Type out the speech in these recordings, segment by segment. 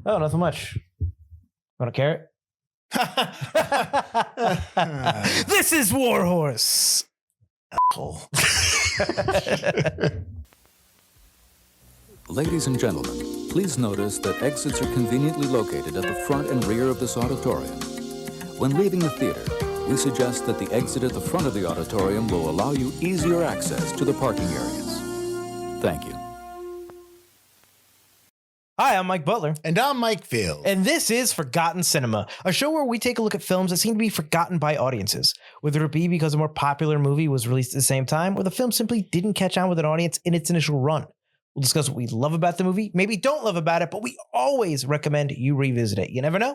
Oh, nothing much. Want a carrot? This is Warhorse. Ladies and gentlemen, please notice that exits are conveniently located at the front and rear of this auditorium. When leaving the theater, we suggest that the exit at the front of the auditorium will allow you easier access to the parking areas. Thank you. Hi, I'm Mike Butler. And I'm Mike Field. And this is Forgotten Cinema, a show where we take a look at films that seem to be forgotten by audiences, whether it be because a more popular movie was released at the same time or the film simply didn't catch on with an audience in its initial run. We'll discuss what we love about the movie, maybe don't love about it, but we always recommend you revisit it. You never know.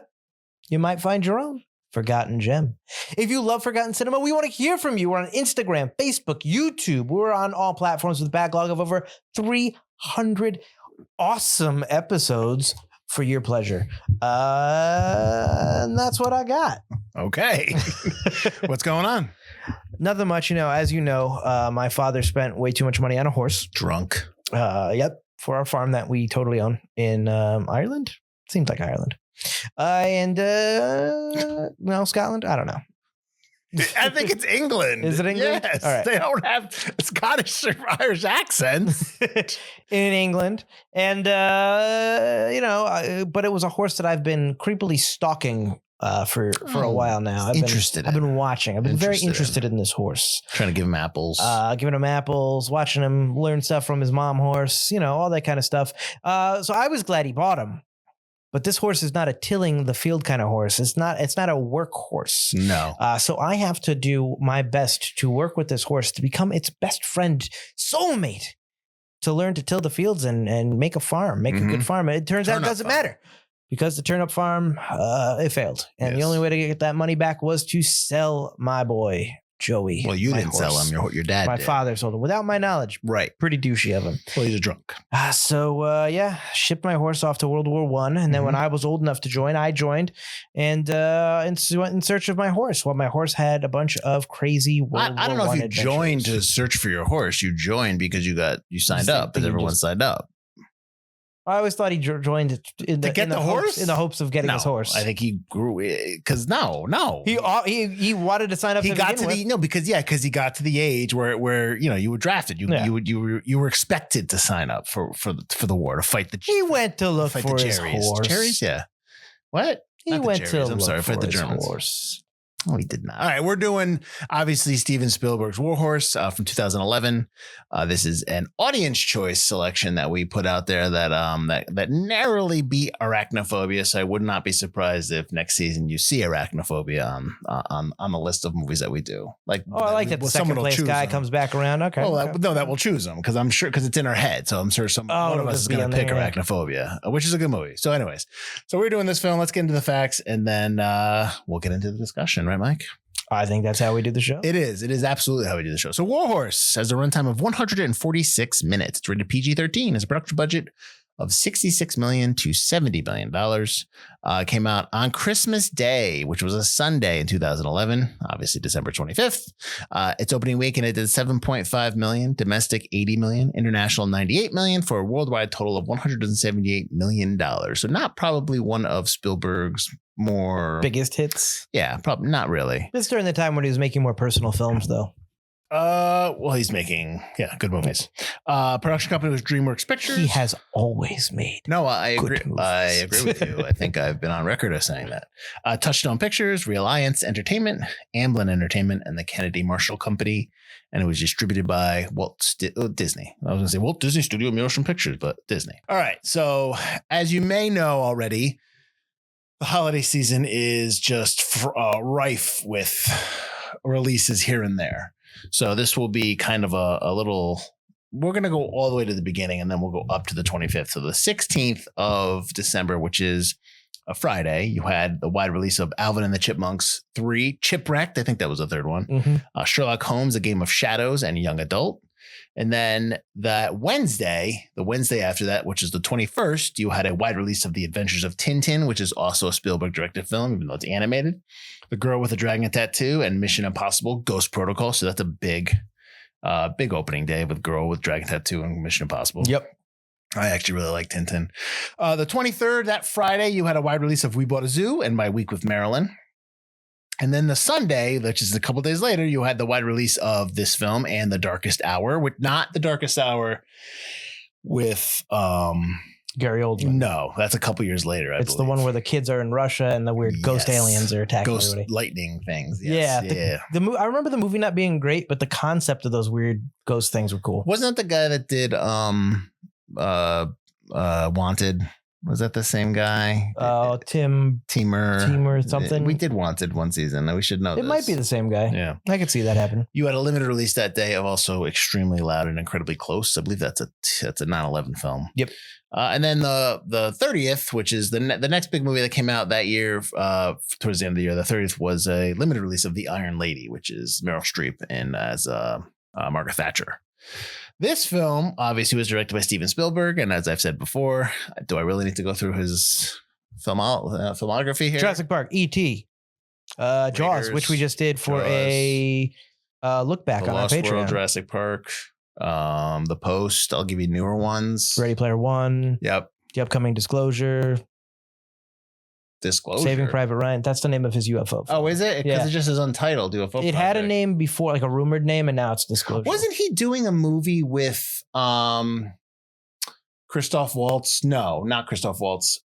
You might find your own forgotten gem. If you love Forgotten Cinema, we want to hear from you. We're on Instagram, Facebook, YouTube. We're on all platforms with a backlog of over 300 awesome episodes for your pleasure. And that's what I got. Okay. What's going on? Nothing much. As you know, my father spent way too much money on a horse. Drunk. Yep. For our farm that we totally own in Ireland. Seems like Ireland. Scotland. I don't know. I think it's England. Is it England? Yes. All right. They don't have Scottish or Irish accents. In England. And, but it was a horse that I've been creepily stalking for a while now. I've been watching. I've been very interested in this horse. Trying to give him apples. Giving him apples, watching him learn stuff from his mom horse, all that kind of stuff. So I was glad he bought him. But this horse is not a tilling the field kind of horse. It's not a workhorse. No. So I have to do my best to work with this horse to become its best friend, soulmate, to learn to till the fields and make a farm, make a good farm. It turns out it doesn't matter because the turnip farm, it failed. And the only way to get that money back was to sell my boy, Joey. Well, you didn't sell him. Your dad My did. father sold him without my knowledge. Right. Pretty douchey of him. Well, he's a drunk. Shipped my horse off to World War I. And then when I was old enough to join, I joined and went in search of my horse. Well, my horse had a bunch of crazy World I don't War know I if you adventures. joined to search for your horse. You joined because you signed up, because everyone signed up. I always thought he joined in the hopes of getting his horse. I think he grew because no. He wanted to sign up. He got to because he got to the age where you were drafted. You were expected to sign up for the war, to fight the. He went to look for his horse. Cherries, yeah. What? He went to look for fight the his Germans. horse. Oh, he did not. All right, we're doing obviously Steven Spielberg's Warhorse from 2011. This is an audience choice selection that we put out there that narrowly beat Arachnophobia. So I would not be surprised if next season you see Arachnophobia on the list of movies that we do. I like that the second place guy comes back around. Okay. That will choose them because I'm sure because it's in our head. So I'm sure one of us is going to pick Arachnophobia, which is a good movie. So, anyways, we're doing this film. Let's get into the facts and then we'll get into the discussion. Right, Mike? I think that's how we do the show. It is absolutely how we do the show. So Warhorse has a runtime of 146 minutes. It's rated PG-13. Has a production budget of $66 million to $70 million. Came out on Christmas Day, which was a Sunday in 2011, obviously December 25th. Its opening weekend, it did 7.5 million, domestic 80 million, international 98 million, for a worldwide total of $178 million. So not probably one of Spielberg's more biggest hits. Yeah, probably not really. This during the time when he was making more personal films, though. Well, he's making good movies. Production company was DreamWorks Pictures. He has always made. No, I agree. Movies. I agree with you. I think I've been on record as saying that. Touchstone Pictures, Reliance Entertainment, Amblin Entertainment, and the Kennedy Marshall Company. And it was distributed by Disney. I was going to say Walt Disney Studio Motion Pictures, but Disney. All right. So as you may know already, the holiday season is just rife with releases here and there. So this will be kind of a little, we're going to go all the way to the beginning and then we'll go up to the 25th. So the 16th of December, which is a Friday, you had the wide release of Alvin and the Chipmunks 3, Chipwrecked. I think that was the third one. Sherlock Holmes, A Game of Shadows, and Young Adult. And then the Wednesday after that, which is the 21st, you had a wide release of The Adventures of Tintin, which is also a Spielberg directed film, even though it's animated. The Girl with the Dragon Tattoo and Mission Impossible Ghost Protocol. So that's a big opening day with Girl with Dragon Tattoo and Mission Impossible. Yep. I actually really like Tintin. The 23rd, that Friday, you had a wide release of We Bought a Zoo and My Week with Marilyn. And then the Sunday, which is a couple days later, you had the wide release of this film and The Darkest Hour, with not The Darkest Hour with Gary Oldman. No, that's a couple years later. It's the one where the kids are in Russia and the weird ghost aliens are attacking ghost everybody. lightning things. Yeah, Yes. I remember the movie not being great, but the concept of those weird ghost things were cool. Wasn't that the guy that did Wanted? Was that the same guy? Oh, Teamer something. We did Wanted one season. We should know it this. might be the same guy. Yeah. I could see that happen. You had a limited release that day of also Extremely Loud and Incredibly Close. I believe that's a 9/11 film. Yep. And then the 30th, which is the next big movie that came out that year, towards the end of the year, the 30th was a limited release of The Iron Lady, which is Meryl Streep and as Margaret Thatcher. This film obviously was directed by Steven Spielberg, and as I've said before, do I really need to go through his filmography here? Jurassic Park, E.T., Jaws, Raiders, which we just did for a look back The on our Lost Patreon. World, Jurassic Park, The Post. I'll give you newer ones. Ready Player One. Yep. The upcoming Disclosure. Disclosure. Saving Private Ryan. That's the name of his UFO film. Oh, is it? Because Yeah. it just is untitled UFO. It had a project. name before, like a rumored name, and now it's Disclosure. Wasn't he doing a movie with Christoph Waltz? No, not Christoph Waltz.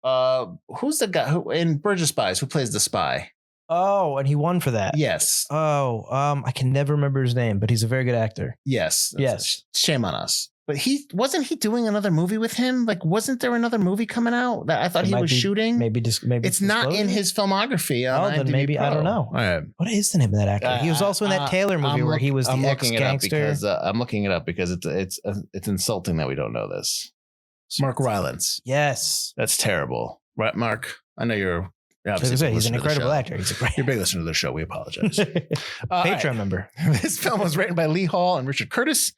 Who's the guy who in Bridge of Spies? Who plays the spy? Oh, and he won for that. Yes. Oh, I can never remember his name, but he's a very good actor. Yes. Yes. Shame on us. But wasn't he doing another movie with him? Like, wasn't there another movie coming out that I thought It he might was be- shooting? Maybe It's not in his filmography. Oh, then IMDb maybe I Pro. don't know. All right. What is the name of that actor? He was also in that Taylor movie where he was the ex-gangster. I'm looking it up because it's insulting that we don't know this. Mark Rylance. Yes. That's terrible, right, Mark? I know you're. Like I said, he's an incredible actor. He's a great You're a big listener to the show. We apologize. Patreon member. This film was written by Lee Hall and Richard Curtis.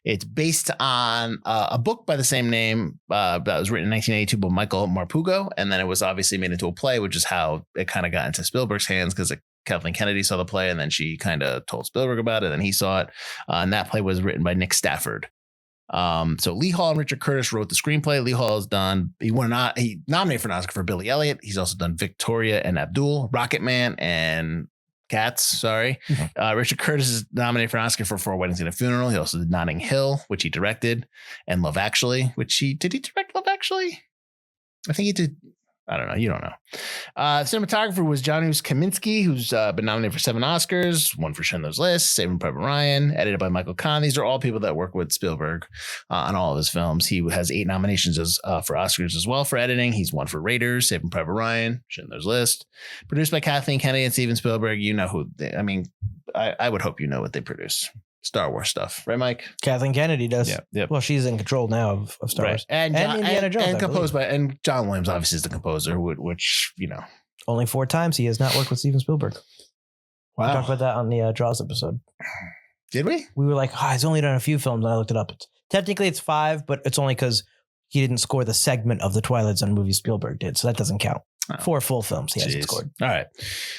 It's based on a book by the same name that was written in 1982 by Michael Marpugo. And then it was obviously made into a play, which is how it kind of got into Spielberg's hands because Kathleen Kennedy saw the play and then she kind of told Spielberg about it. And he saw it. And that play was written by Nick Stafford. So Lee Hall and Richard Curtis wrote the screenplay. Lee Hall has done, he nominated for an Oscar for Billy Elliot. He's also done Victoria and Abdul, Rocket Man and Cats. Sorry. Richard Curtis is nominated for an Oscar for Four Weddings and a Funeral. He also did Notting Hill, which he directed, and Love Actually, did he direct Love Actually? I think he did. I don't know. You don't know. Cinematographer was Janusz Kamiński, who's been nominated for 7 Oscars, one for Schindler's List, Saving Private Ryan, edited by Michael Kahn. These are all people that work with Spielberg on all of his films. He has 8 nominations for Oscars as well for editing. He's won for Raiders, Saving Private Ryan, Schindler's List. Produced by Kathleen Kennedy and Steven Spielberg. You know who I would hope you know what they produce. Star Wars stuff, right, Mike? Kathleen Kennedy does. Yeah. Yep. Well, she's in control now of Star Wars. And Indiana Jones. and composed by John Williams, obviously, is the composer, which Only 4 times he has not worked with Steven Spielberg. Wow. We talked about that on the Jaws episode. Did we? We were like, he's only done a few films, and I looked it up. Technically, it's 5, but it's only because he didn't score the segment of the Twilight Zone movie Spielberg did, so that doesn't count. Oh. 4 full films he hasn't scored. All right.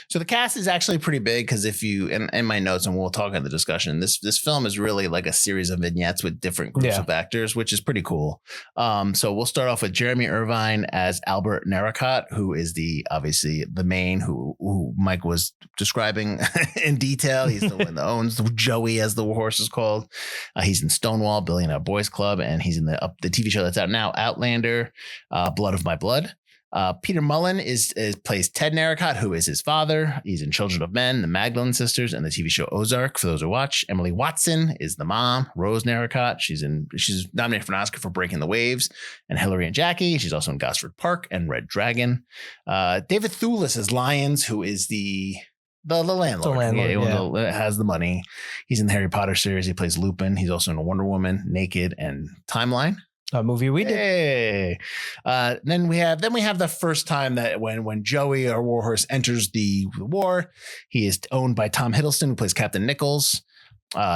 So the cast is actually pretty big because if you, in my notes, and we'll talk in the discussion, this film is really like a series of vignettes with different groups of actors, which is pretty cool. So we'll start off with Jeremy Irvine as Albert Narracott, who is obviously the main who Mike was describing in detail. He's the one that owns Joey, as the horse is called. He's in Stonewall, Billionaire Boys Club, and he's in the TV show that's out now, Outlander, Blood of My Blood. Peter Mullen plays Ted Narracott, who is his father. He's in Children of Men, The Magdalene Sisters, and the TV show Ozark, for those who watch. Emily Watson is the mom, Rose Narracott. She's nominated for an Oscar for Breaking the Waves and Hillary and Jackie. She's also in Gosford Park and Red Dragon. David Thewlis is Lyons, who is the landlord. The landlord, that has the money. He's in the Harry Potter series. He plays Lupin. He's also in Wonder Woman, Naked, and Timeline. A movie we did. Hey. Then we have the first time that when Joey, our warhorse, enters the war. He is owned by Tom Hiddleston, who plays Captain Nichols.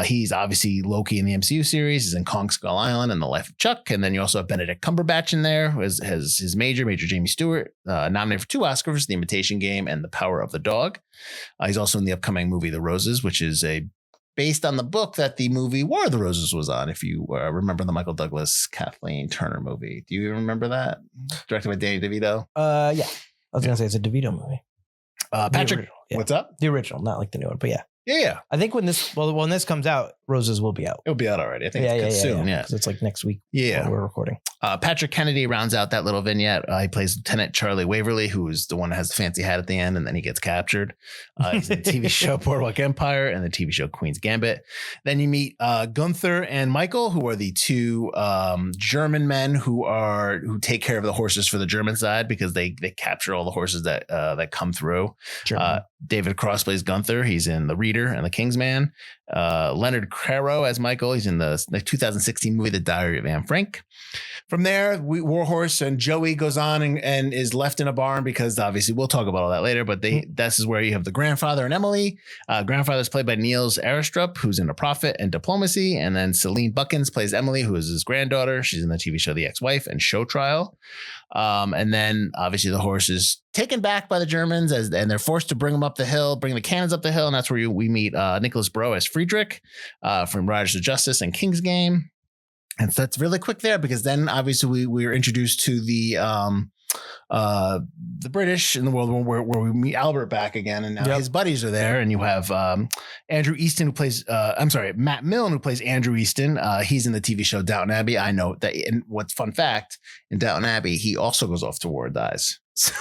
He's obviously Loki in the MCU series. He's in Kong Skull Island and The Life of Chuck. And then you also have Benedict Cumberbatch in there, who has his Major Jamie Stewart, nominated for 2 Oscars, The Imitation Game and The Power of the Dog. He's also in the upcoming movie The Roses, which is a based on the book that the movie War of the Roses was on. If you remember the Michael Douglas, Kathleen Turner movie. Do you remember that? Directed by Danny DeVito. Yeah. I was going to say it's a DeVito movie. Patrick, original, yeah. What's up? The original, not like the new one, but yeah. Yeah. I think when this comes out, Roses will be out. It'll be out already. I think it's soon. Yeah. 'Cause it's like next week. Yeah. When we're recording. Patrick Kennedy rounds out that little vignette. He plays Lieutenant Charlie Waverly, who is the one that has the fancy hat at the end, and then he gets captured. He's in the TV show Boardwalk Empire and the TV show Queen's Gambit. Then you meet Gunther and Michael, who are the two German men who take care of the horses for the German side because they capture all the horses that come through. David Cross plays Gunther. He's in The Reader and The King's Man. Leonard Caro as Michael. He's in the 2016 movie The Diary of Anne Frank. From there, Warhorse and Joey goes on and is left in a barn because obviously we'll talk about all that later. But this is where you have the grandfather and Emily. Grandfather is played by Niels Arestrup, who's in A Prophet and Diplomacy, and then Celine Buckins plays Emily, who is his granddaughter. She's in the TV show The Ex-Wife and Show Trial. And then obviously the horse is taken back by the Germans and they're forced to bring them up the hill, bring the cannons up the hill. And that's where we meet Nicholas Bro as Friedrich from Riders of Justice and King's Game. And so that's really quick there because then obviously we were introduced to the British in the World War where we meet Albert back again, and now his buddies are there, and you have Andrew Easton who plays Matt Milne who plays Andrew Easton. He's in the TV show Downton Abbey. I know that. And what's fun fact, in Downton Abbey he also goes off to war and dies. So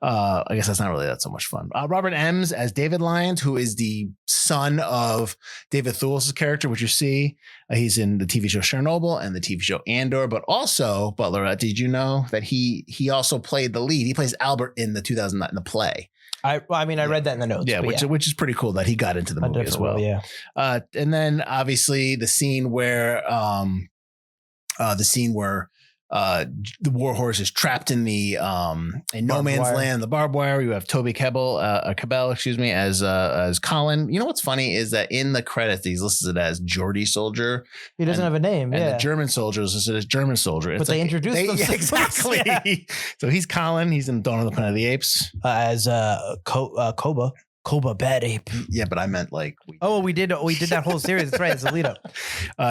I guess that's not really that so much fun. Robert Ems as David Lyons, who is the son of David Thewlis' character, which you see. He's in the TV show Chernobyl and the TV show Andor, but also Butler. Did you know that he also played the lead? He plays Albert in the 2009 in the play. I read that in the notes. Yeah, which is pretty cool that he got into the movie as well. Yeah. And then obviously the scene where the Warhorse is trapped in the in no man's land, the barbed wire. You have Toby Kebbell, as Colin. You know what's funny is that in the credits he's listed as Geordie Soldier. He doesn't have a name. And the German soldier is listed as German Soldier. But they introduced them exactly. Yeah. So he's Colin. He's in Dawn of the Planet of the Apes as Koba Bad Ape. Yeah, but I meant like we did that whole series. That's right. It's a lead up.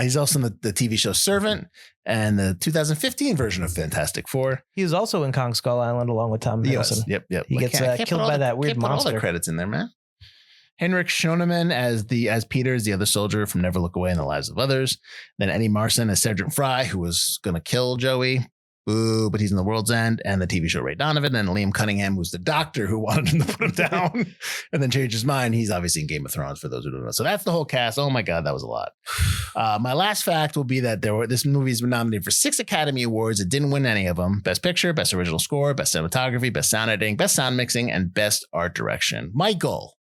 He's also in the TV show Servant and the 2015 version of Fantastic Four. He was also in Kong Skull Island along with Tom Hiddleston. Yep. He gets killed by that weird monster. Put all the credits in there, man. Henrik Schoenemann as Peter, is the other soldier from Never Look Away in the Lives of Others. Then Eddie Marsan as Sergeant Fry, who was going to kill Joey. Boo, but he's in The World's End, and the TV show Ray Donovan, and Liam Cunningham, who's the doctor who wanted him to put him down and then changed his mind. He's obviously in Game of Thrones, for those who don't know. So that's the whole cast. Oh my God, that was a lot. My last fact will be that this movie's been nominated for 6 Academy Awards. It didn't win any of them. Best Picture, Best Original Score, Best Cinematography, Best Sound Editing, Best Sound Mixing, and Best Art Direction. Michael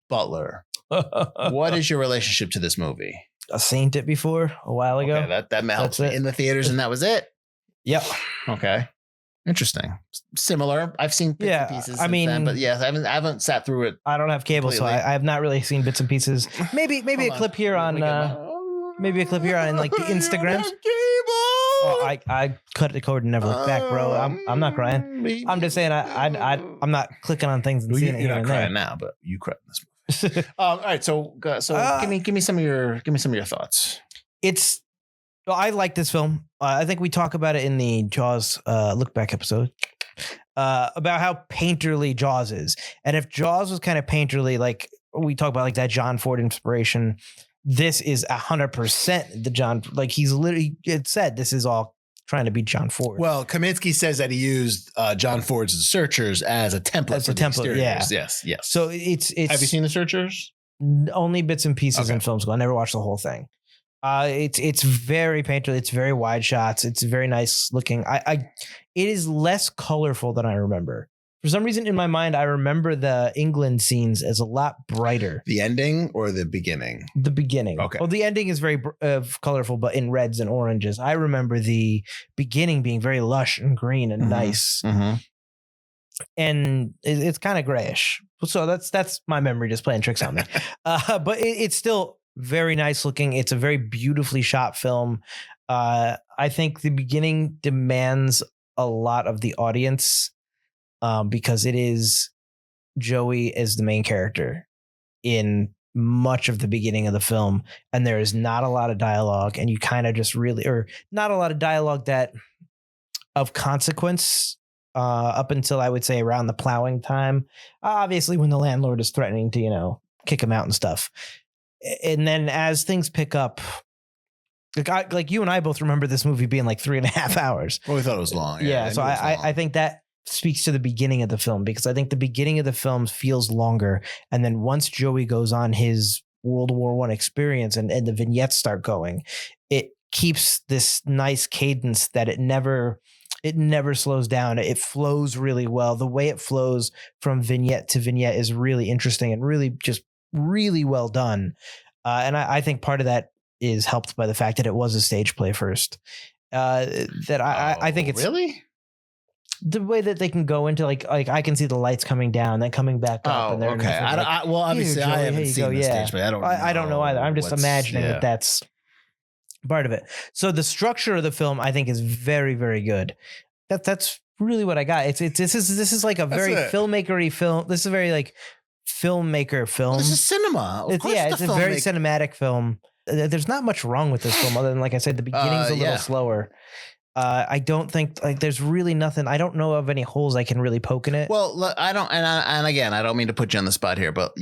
Butler, what is your relationship to this movie? I've seen it before a while ago. Okay, that helps me in the theaters, and that was it. Yep. Okay. Interesting. Similar. I've seen bits and pieces. I mean, but yeah, I haven't sat through it. I don't have cable, completely. So I have not really seen bits and pieces. Maybe a clip here on maybe a clip here on like the Instagrams. Oh, I cut the cord and never looked back, bro. I'm not crying. I'm just saying I'm not clicking on things and seeing it. You're not crying now, but you cried in this movie. All right, so give me some of your thoughts. I like this film. I think we talk about it in the Jaws look back episode about how painterly Jaws is. And if Jaws was kind of painterly, like we talk about like that John Ford inspiration, this is 100% the John, like he's literally, it said this is all trying to be John Ford. Well, Kamiński says that he used John Ford's The Searchers as a template for the exteriors. Yeah. Yes. So it's Have you seen The Searchers? Only bits and pieces in film school. I never watched the whole thing. It's very painterly. It's very wide shots. It's very nice looking. It is less colorful than I remember. For some reason in my mind, I remember the England scenes as a lot brighter. The ending or the beginning? The beginning. Okay. Well, the ending is very colorful, but in reds and oranges. I remember the beginning being very lush and green and nice. Mm-hmm. And it's kind of grayish. So that's my memory just playing tricks on me. But it's still very nice looking. It's a very beautifully shot film. I think the beginning demands a lot of the audience because it is Joey as the main character in much of the beginning of the film, and there is not a lot of dialogue, and you kind of just really, or not a lot of dialogue that of consequence up until I would say around the plowing time. Obviously, when the landlord is threatening to, kick him out and stuff. And then as things pick up, like you and I both remember this movie being like 3.5 hours. Well, we thought it was long. Yeah. So I think that speaks to the beginning of the film, because I think the beginning of the film feels longer. And then once Joey goes on his World War I experience and the vignettes start going, it keeps this nice cadence that it never slows down. It flows really well. The way it flows from vignette to vignette is really interesting and really well done. And I think part of that is helped by the fact that it was a stage play first. I think it's really the way that they can go into like I can see the lights coming down, then coming back up. And okay. Well, obviously I haven't seen the stage play. I don't know either. I'm just imagining that that's part of it. So the structure of the film, I think, is very, very good. That's really what I got. This is like a very filmmaker-y film. This is a very like filmmaker film. Well, this is cinema. Of course, it's a very cinematic film. There's not much wrong with this film other than, like I said, the beginning's a little slower. I don't think like there's really nothing. I don't know of any holes I can really poke in it. Well, look, I don't, and again, I don't mean to put you on the spot here, but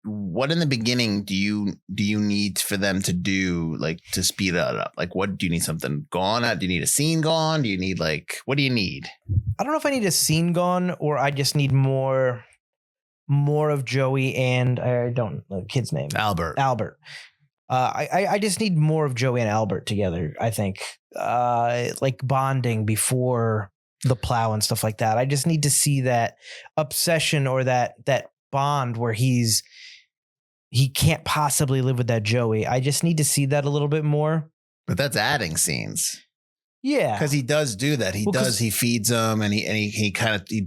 what in the beginning do you need for them to do, like, to speed it up? Like, what do you need? Something gone? Do you need a scene gone? Do you need what do you need? I don't know if I need a scene gone, or I just need more of Joey and I don't know the kid's name. Albert. I just need more of Joey and Albert together. I think like bonding before the plow and stuff like that. I just need to see that obsession or that bond where he can't possibly live with that Joey. I just need to see that a little bit more. But that's adding scenes. Yeah, because he does do that. He feeds him and he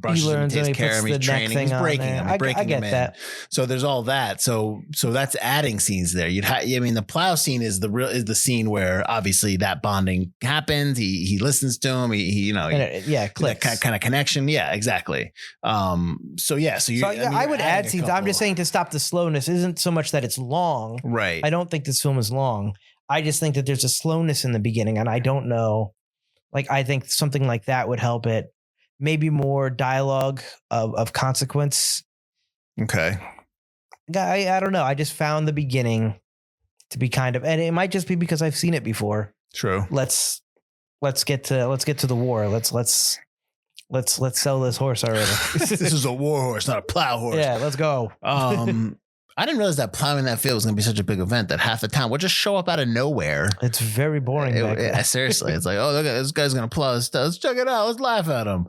brushes him, takes care of him. He's training. He's breaking him. He's breaking him in. That. So there's all that. So that's adding scenes there. The plow scene is the scene where obviously that bonding happens. He listens to him. Clicks. That kind of connection. Yeah, exactly. I would add scenes. I'm just saying to stop the slowness isn't so much that it's long. Right. I don't think this film is long. I just think that there's a slowness in the beginning, and I don't know. Like, I think something like that would help it. Maybe more dialogue of consequence. Okay. I don't know. I just found the beginning to be and it might just be because I've seen it before. True. Let's get to the war. Let's sell this horse already. This is a war horse, not a plow horse. Yeah, let's go. I didn't realize that plowing that field was going to be such a big event that half the town would just show up out of nowhere. It's very boring. Seriously. It's like, oh, look at this guy's going to plow his stuff. Let's check it out. Let's laugh at him.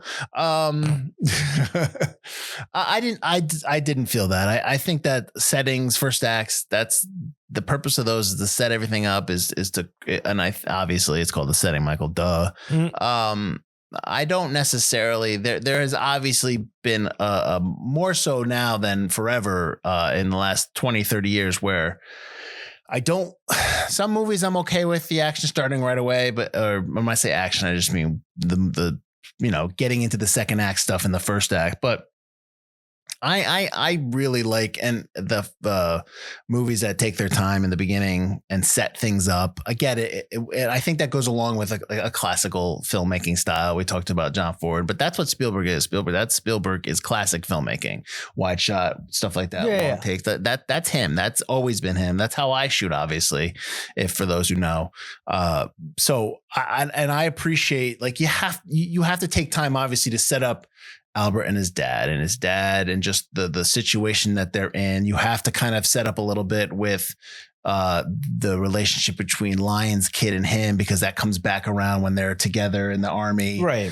I didn't feel that. I think that settings, first acts, that's the purpose of those is to set everything up is to, and obviously it's called the setting, Michael, duh. Mm-hmm. I don't necessarily. There has obviously been a more so now than forever in the last 20, 30 years where I don't. Some movies I'm okay with the action starting right away, but when I say action, I just mean the getting into the second act stuff in the first act, but. I really like and the movies that take their time in the beginning and set things up. I get it. I think that goes along with a classical filmmaking style. We talked about John Ford, but that's what Spielberg is. Spielberg is classic filmmaking, wide shot, stuff like that. Yeah. Long takes. That's him. That's always been him. That's how I shoot, obviously, if for those who know. So I appreciate you have to take time, obviously, to set up Albert and his dad and just the situation that they're in. You have to kind of set up a little bit with the relationship between Lyon's kid and him, because that comes back around when they're together in the army. Right.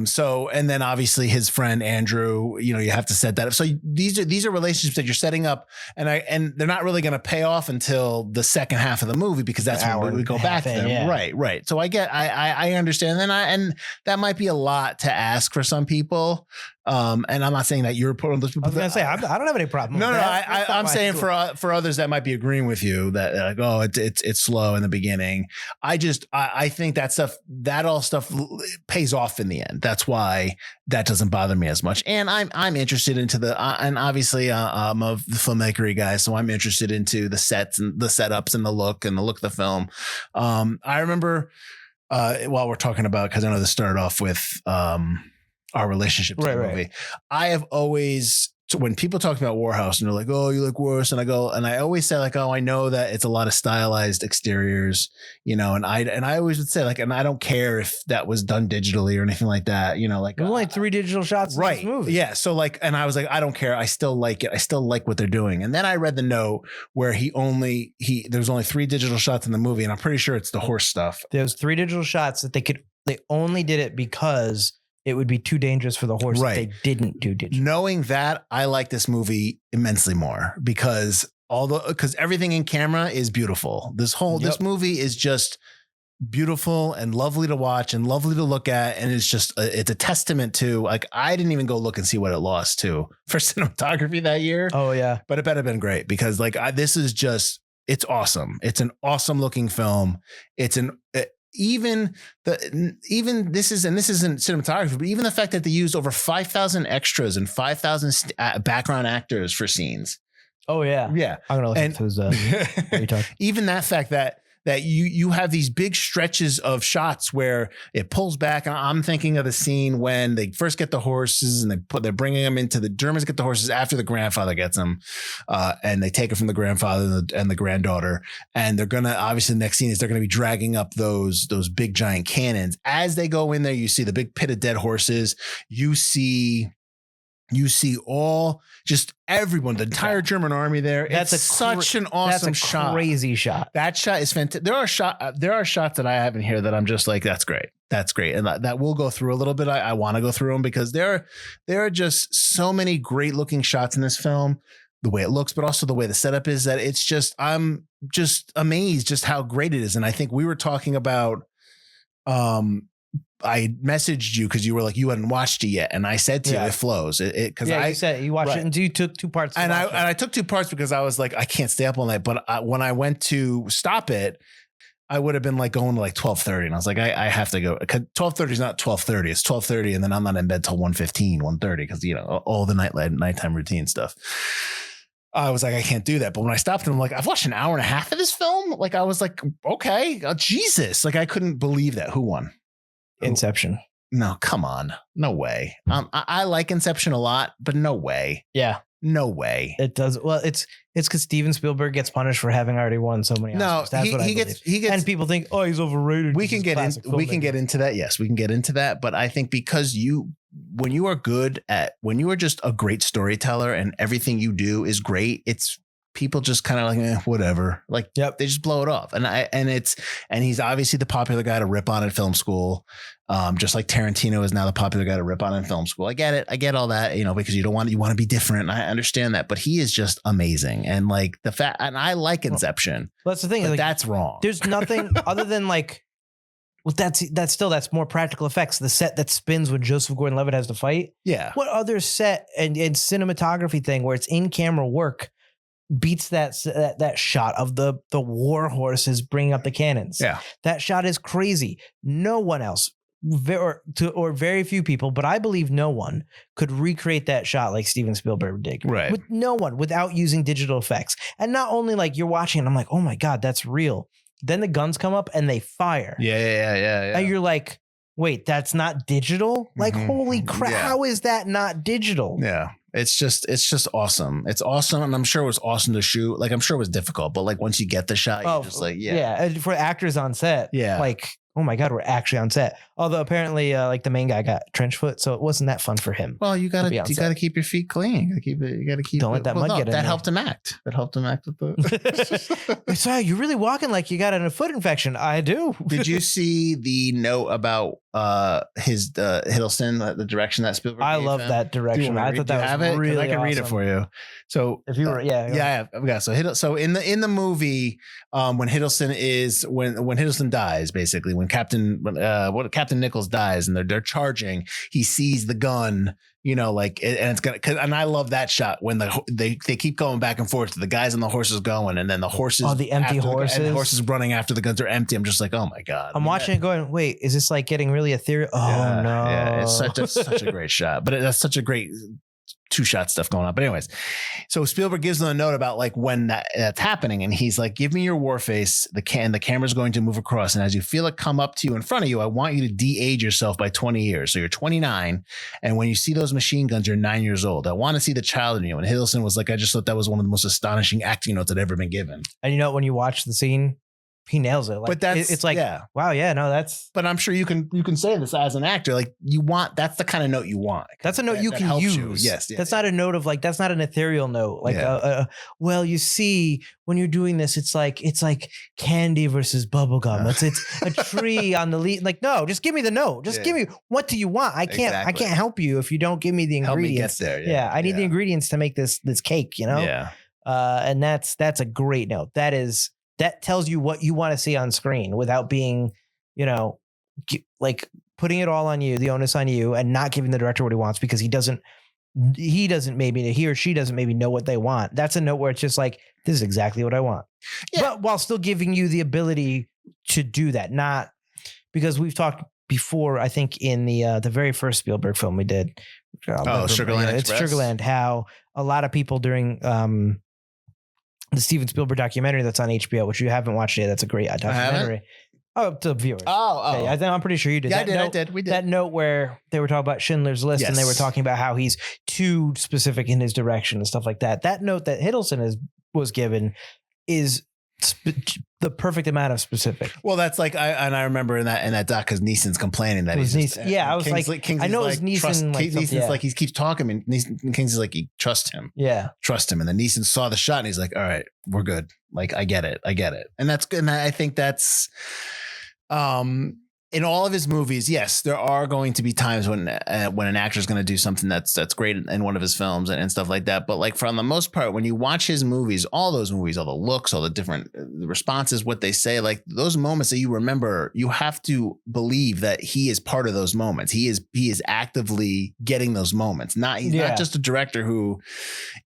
So, and then obviously his friend, Andrew, you have to set that up. So these are relationships that you're setting up and they're not really going to pay off until the second half of the movie, because that's when we go back to them. Yeah. Right. So I understand. And that might be a lot to ask for some people And I'm not saying that you're putting those I people. was gonna say I don't have any problem. No, with no, that. That's not I'm why saying I do it. for others that might be agreeing with you that like, oh, it's slow in the beginning. I think that all stuff pays off in the end. That's why that doesn't bother me as much. And I'm interested into and obviously I'm a filmmaker guy, so I'm interested into the sets and the setups and the look of the film. I remember while we're talking about, because I know this started off with our relationship to the movie. I have always, when people talk about Warhouse and they're like, oh, you look worse. And I always say like, oh, I know that it's a lot of stylized exteriors, and I always would say like, and I don't care if that was done digitally or anything like that, like There's only 3 digital shots in this movie. Yeah. So like, and I was like, I don't care. I still like it. I still like what they're doing. And then I read the note where there's only 3 digital shots in the movie. And I'm pretty sure it's the horse stuff. There's 3 digital shots that they only did it because it would be too dangerous for the horse if they didn't do digital. Knowing that, I like this movie immensely more because everything in camera is beautiful. This movie is just beautiful and lovely to watch and lovely to look at. And it's just, it's a testament to, like, I didn't even go look and see what it lost to for cinematography that year. Oh yeah. But it better have been great because like, this is just, it's awesome. It's an awesome looking film. Even this isn't cinematography, but even the fact that they used over 5,000 extras and 5,000 background actors for scenes. Oh yeah. Yeah. I'm going to listen to those. What are you talking? Even that fact that you have these big stretches of shots where it pulls back. I'm thinking of the scene when they first get the horses and they're bringing them the Germans get the horses after the grandfather gets them, and they take it from the grandfather and the granddaughter. And they're going to, obviously the next scene is they're going to be dragging up those big giant cannons. As they go in there, you see the big pit of dead horses. You see just everyone, the entire German army there. It's such an awesome shot. Crazy shot. That shot is fantastic. There are shots that I have in here that I'm just like, that's great. That's great. And that we'll go through a little bit. I want to go through them because there are just so many great looking shots in this film, the way it looks, but also the way the setup is, that it's just, I'm just amazed just how great it is. And I think we were talking about, I messaged you because you were like, you hadn't watched it yet. And I said to you, it flows. You said you watched it and you took 2 parts. And I took 2 parts because I was like, I can't stay up all night. But when I went to stop it, I would have been like going to like 12:30. And I was like, I have to go. 12:30 is not 12:30. It's 12:30. And then I'm not in bed till 1:15, 1:30 because, all the nighttime routine stuff. I was like, I can't do that. But when I stopped and I'm like, I've watched an hour and a half of this film. Like, I was like, okay, Jesus. Like, I couldn't believe that. Who won? Inception. No, come on. No way. I like Inception a lot, but no way. Yeah. No way. It does. Well, it's because Steven Spielberg gets punished for having already won so many Oscars. No, that's what I believe. He gets, and people think, oh, he's overrated. We can get into that. Yes, we can get into that. But I think because when you are just a great storyteller and everything you do is great, it's people just kind of like, whatever. Like, they just blow it off. And he's obviously the popular guy to rip on at film school. Just like Tarantino is now the popular guy to rip on in film school. I get it. I get all that, because you want to be different. I understand that, but he is just amazing. And like and I like Inception. Well, that's the thing. Like, like, that's wrong. There's nothing other than like, well, that's more practical effects. The set that spins when Joseph Gordon-Levitt has to fight. Yeah. What other set and cinematography thing where it's in camera work beats that shot of the war horses bringing up the cannons? Yeah. That shot is crazy. No one else, or very few people, but I believe no one could recreate that shot like Steven Spielberg did. Right. With no one, without using digital effects. And not only like you're watching and I'm like, oh my God, that's real. Then the guns come up and they fire. Yeah. And you're like, wait, that's not digital? Like, holy crap, how is that not digital? Yeah. It's just awesome. It's awesome. And I'm sure it was awesome to shoot. Like, I'm sure it was difficult, but like once you get the shot, you're just like, Yeah. And for actors on set. Yeah. Like, oh my God, we're actually on set. Although apparently like the main guy got trench foot. So it wasn't that fun for him. Well, you gotta keep your feet clean. You gotta keep Don't let that mud get in that there. helped him act. That helped him act with the Sorry, you're really walking like you got a foot infection. I do. Did you see the note about his Hiddleston, the direction that Spielberg I gave love him? that direction. I thought that was really I can awesome. read it for you. So if you were So in the movie, when Hiddleston dies, basically when Captain Nichols dies and they're charging, he sees the gun you know, like, and it's gonna, and I love that shot when they keep going back and forth to the guys and the horses going, and then the horses, the empty horses, and the horses running after the guns are empty. I'm just like, oh my God. I'm watching it going, wait, is this like getting really ethereal? Oh no. Yeah, it's such a great shot, but that's such a great 2-shot stuff going on. But anyways, so Spielberg gives them a note about like when that's happening, and he's like, give me your war face. The camera's going to move across, and as you feel it come up to you in front of you, I want you to de-age yourself by 20 years. So you're 29, and when you see those machine guns, you're 9 years old. I want to see the child in you. And Hiddleston was like, I just thought that was one of the most astonishing acting notes that ever been given. And you know, when you watch the scene, he nails it. Like, but it's like, wow, yeah, no, that's. But I'm sure you can say this as an actor, like that's the kind of note you want. That's a note you can use. You. Yes, that's not a note of like, that's not an ethereal note. Like, well, you see, when you're doing this, it's like candy versus bubblegum. It's a tree on the leaf. Like, no, just give me the note. Just give me, what do you want? I can't help you if you don't give me the ingredients. Help me get there. I need the ingredients to make this cake. You know. Yeah. And that's a great note. That tells you what you want to see on screen without being, you know, like putting it all on you, the onus on you, and not giving the director what he wants because he or she doesn't maybe know what they want. That's a note where it's just like, this is exactly what I want. Yeah. But while still giving you the ability to do that, not because we've talked before, I think in the very first Spielberg film we did. Sugarland Express. It's Sugarland, how a lot of people during, the Steven Spielberg documentary that's on HBO, which you haven't watched yet. That's a great documentary. Oh, to viewers. Oh. Yeah, I'm pretty sure you did. Yeah, I did. We did. That note where they were talking about Schindler's List and they were talking about how he's too specific in his direction and stuff like that. That note that Hiddleston was given is the perfect amount of specific. Well, that's like, I remember in that doc because Neeson's complaining that he's Neeson. Yeah, I was Kingsley's I know it's Neeson. Neeson's like, he keeps talking and Kingsley's like, you trust him. Yeah. Trust him. And then Neeson saw the shot and he's like, all right, we're good. Like, I get it. And that's good. And I think that's, in all of his movies, yes, there are going to be times when an actor is going to do something that's great in one of his films and stuff like that. But like for the most part, when you watch his movies, all those movies, all the looks, all the different responses, what they say, like those moments that you remember, you have to believe that he is part of those moments. He is actively getting those moments. He's not just a director who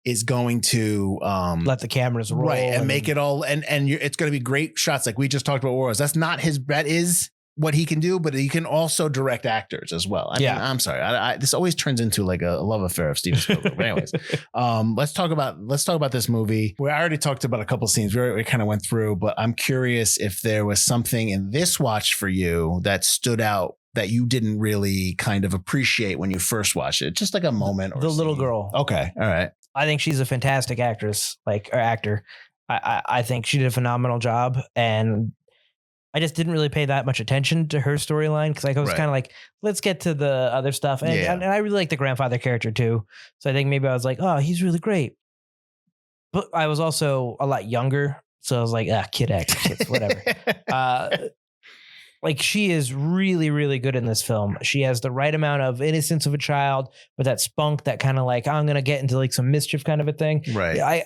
is going to let the cameras roll and make it all and it's going to be great shots like we just talked about Wars. That is what he can do, but he can also direct actors as well. I mean, I'm sorry. This always turns into like a love affair of Steven Spielberg. But anyways, let's talk about this movie. We already talked about a couple scenes we kind of went through, but I'm curious if there was something in this watch for you that stood out that you didn't really kind of appreciate when you first watched it. Just like a moment or the little girl. Okay. All right. I think she's a fantastic actress, or actor. I think she did a phenomenal job, and I just didn't really pay that much attention to her storyline because I was kind of like, let's get to the other stuff. And I really like the grandfather character too. So I think maybe I was like, oh, he's really great. But I was also a lot younger. So I was like, kid actor, whatever. Like she is really, really good in this film. She has the right amount of innocence of a child, but that spunk, that kind of like, I'm going to get into like some mischief kind of a thing. Right.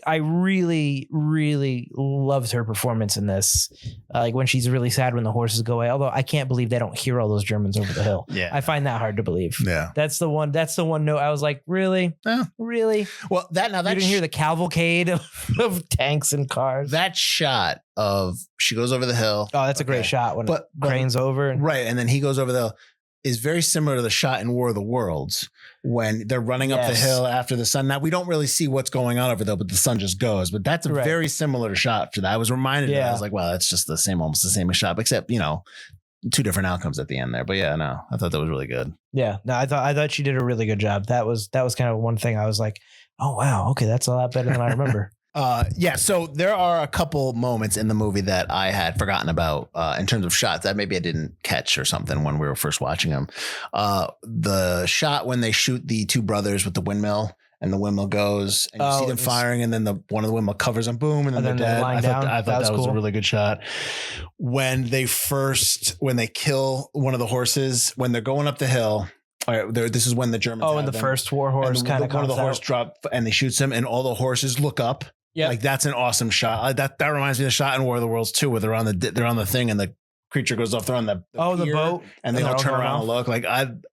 I really, really loved her performance in this. Like when she's really sad when the horses go away, although I can't believe they don't hear all those Germans over the hill. Yeah. I find that hard to believe. Yeah. That's the one note I was like, really? Really? Well, you didn't hear the cavalcade of tanks and cars. That shot of she goes over the hill. Oh, that's a great shot when it cranes over. Right. And then he goes over the hill is very similar to the shot in War of the Worlds when they're running up the hill after the sun. Now we don't really see what's going on over there, but the sun just goes. But that's a very similar shot to that. I was reminded of that. I was like, wow, that's just almost the same shot, except, two different outcomes at the end there. But yeah, no, I thought that was really good. Yeah. No, I thought she did a really good job. That was kind of one thing I was like, oh wow, okay, that's a lot better than I remember. So there are a couple moments in the movie that I had forgotten about in terms of shots that maybe I didn't catch or something when we were first watching them. The shot when they shoot the two brothers with the windmill and the windmill goes and you see them firing and then one of the windmill covers them, boom, and then they're dead. I thought that was a really good shot. When they kill one of the horses, when they're going up the hill. All right, this is when the Germans. And the first war horse kind of one of the horse drop and they shoots him and all the horses look up. Yeah, like that's an awesome shot. That reminds me of the shot in War of the Worlds too, where they're on the thing and the creature goes off, they're on the the pier, boat, and they they're all turn going around off. and look. Like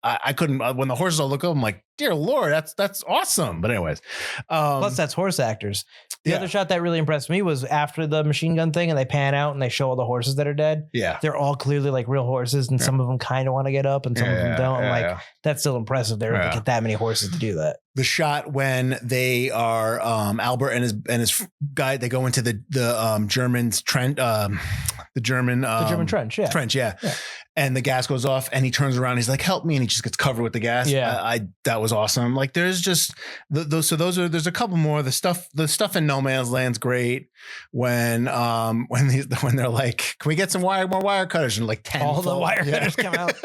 I couldn't when the horses all look up. I'm like, dear Lord, that's awesome. But anyways, Plus that's horse actors. The other shot that really impressed me was after the machine gun thing, and they pan out and they show all the horses that are dead. Yeah, they're all clearly like real horses, and some of them kind of want to get up, and some of them don't. I'm that's still impressive. They're able to get that many horses to do that. The shot when they are Albert and his guy, they go into the German's trench, the German trench, yeah. And the gas goes off, and he turns around. He's like, "Help me!" And he just gets covered with the gas. Yeah, that was awesome. Like, there's just those. So there's a couple more. The stuff in No Man's Land's great. When they're like, "Can we get some more wire cutters?" And like 10, all the wire cutters come out.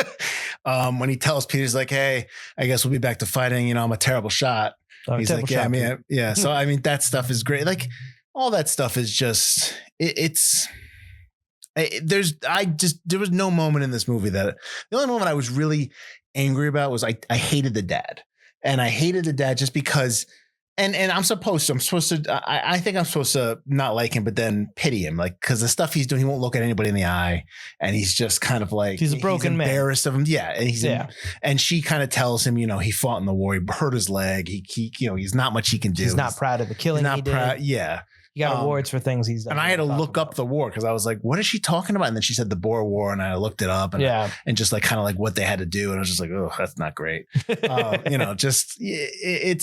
When he tells Peter, he's like, "Hey, I guess we'll be back to fighting. You know, I'm a terrible shot." He's like, "Yeah, I mean, yeah." So I mean, that stuff is great. Like, all that stuff is just there was no moment in this movie that the only moment I was really angry about was I hated the dad, and I hated the dad just because, and I think I'm supposed to not like him, but then pity him, like, because the stuff he's doing, he won't look at anybody in the eye, and he's just kind of like, he's a broken man, embarrassed of him. Yeah. And and she kind of tells him, you know, he fought in the war, he hurt his leg. He you know, he's not much he can do. He's not proud of the killing he did. Yeah. He got awards for things he's done. And I had to look up the war because I was like, what is she talking about? And then she said the Boer War, and I looked it up and just like kind of like what they had to do. And I was just like, oh, that's not great. You know, just I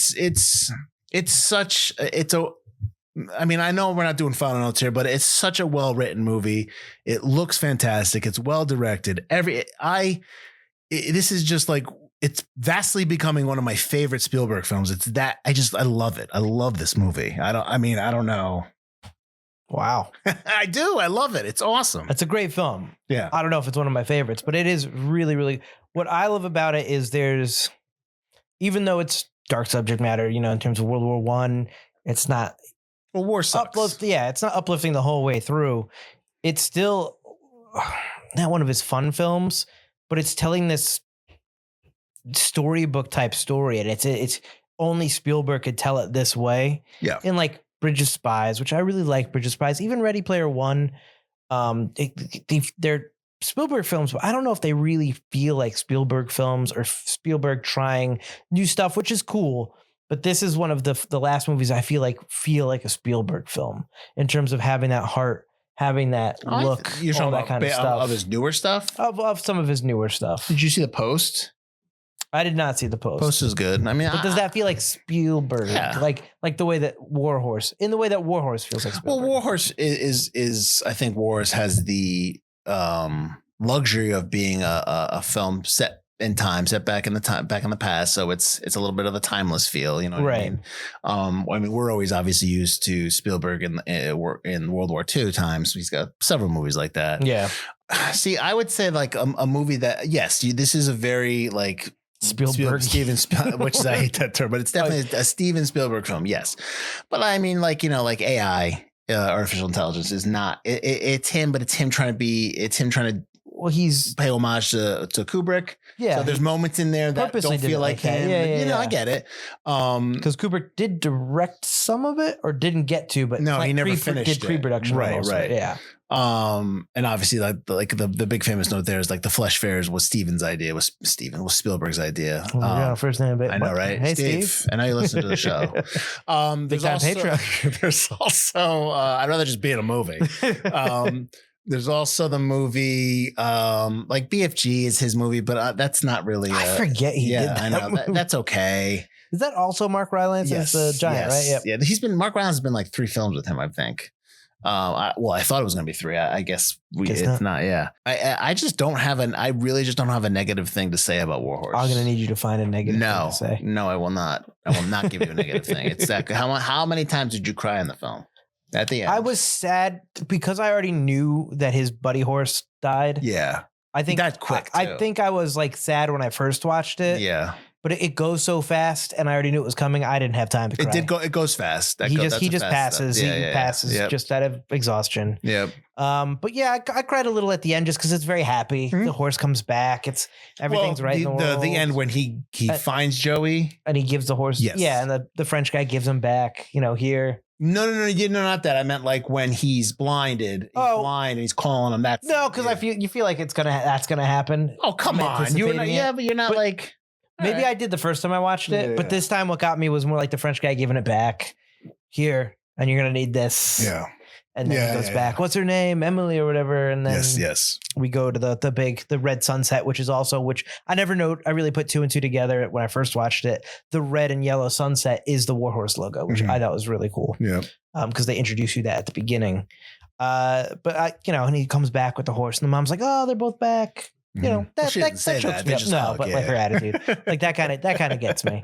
mean, I know we're not doing final notes here, but it's such a well-written movie. It looks fantastic. It's well directed. This is just like, it's vastly becoming one of my favorite Spielberg films. I love it. I love this movie. I don't know. Wow. I do. I love it. It's awesome. It's a great film. Yeah. I don't know if it's one of my favorites, but it is really, really, what I love about it is even though it's dark subject matter, you know, in terms of World War I, it's not war sucks. It's not uplifting the whole way through. It's still not one of his fun films, but it's telling this storybook type story, and it's only Spielberg could tell it this way. Yeah. In like Bridge of Spies, which I really like Bridge of Spies, even Ready Player One, they're Spielberg films, but I don't know if they really feel like Spielberg films or Spielberg trying new stuff, which is cool. But this is one of the last movies I feel like a Spielberg film in terms of having that heart, having that look, all that kind of stuff. Of his newer stuff? Of some of his newer stuff. Did you see The Post? I did not see The Post. Post is good. I mean, but does that feel like Spielberg? Yeah. Like the way that Warhorse feels like Spielberg. Well, Warhorse is I think Warhorse has the luxury of being a film set in time, set back in the past. So it's a little bit of a timeless feel, you know what I mean? I mean, we're always obviously used to Spielberg in World War II times. He's got several movies like that. Yeah. See, I would say like a movie that, yes, this is a very like Steven Spielberg, which is, I hate that term, but it's definitely a Steven Spielberg film. Yes. But I mean, like, you know, like AI, artificial intelligence is not, it's him, but it's him trying to, well, he's pay homage to Kubrick. Yeah. So there's moments in there that don't feel like him. Yeah, you know, I get it. Because Kubrick did direct some of it or didn't get to, but no, he never finished did pre-production. Right. Yeah. And obviously the big famous note there is like the Flesh Fairs was Steven's idea, was Spielberg's idea. First name, I know, right? Hey, Steve. I know you listen to the show. Big time Patreon. There's also, I'd rather just be in a movie. There's also the movie, like BFG is his movie, but that's not really. I forget he did that. I know. That's okay. Is that also Mark Rylance as the giant, right? Yep. Yeah. Mark Rylance has been like 3 films with him, I think. I thought it was going to be 3. I guess it's not. Yeah. I really just don't have a negative thing to say about Warhorse. I'm going to need you to find a negative thing to say. No, I will not. I will not give you a negative thing. It's that. How many times did you cry in the film? At the end, I was sad because I already knew that his buddy horse died. Yeah, I think that quick. Too. I think I was like sad when I first watched it. Yeah, but it goes so fast, and I already knew it was coming. I didn't have time to cry. It goes fast. He just passes. He passes just out of exhaustion. Yep. But yeah, I cried a little at the end just because it's very happy. Mm-hmm. The horse comes back. Everything's right in the world. The end when he finds Joey and he gives the horse. Yes. Yeah, and the French guy gives him back. You know, here. No, not that. I meant like when he's blinded, he's blind, and he's calling him. That's no, because you feel like that's gonna happen. Oh, come on, but you're not like. Maybe I did the first time I watched it, but this time what got me was more like the French guy giving it back here, and you're gonna need this. Yeah. And then he goes back. What's her name? Emily or whatever. And then yes. We go to the red sunset, which I never I really put two and two together when I first watched it. The red and yellow sunset is the Warhorse logo, which I thought was really cool. Yeah. Because they introduce you that at the beginning. And he comes back with the horse, and the mom's like, "Oh, they're both back." You know, that chokes me up. No, but like her attitude, like that kind of gets me.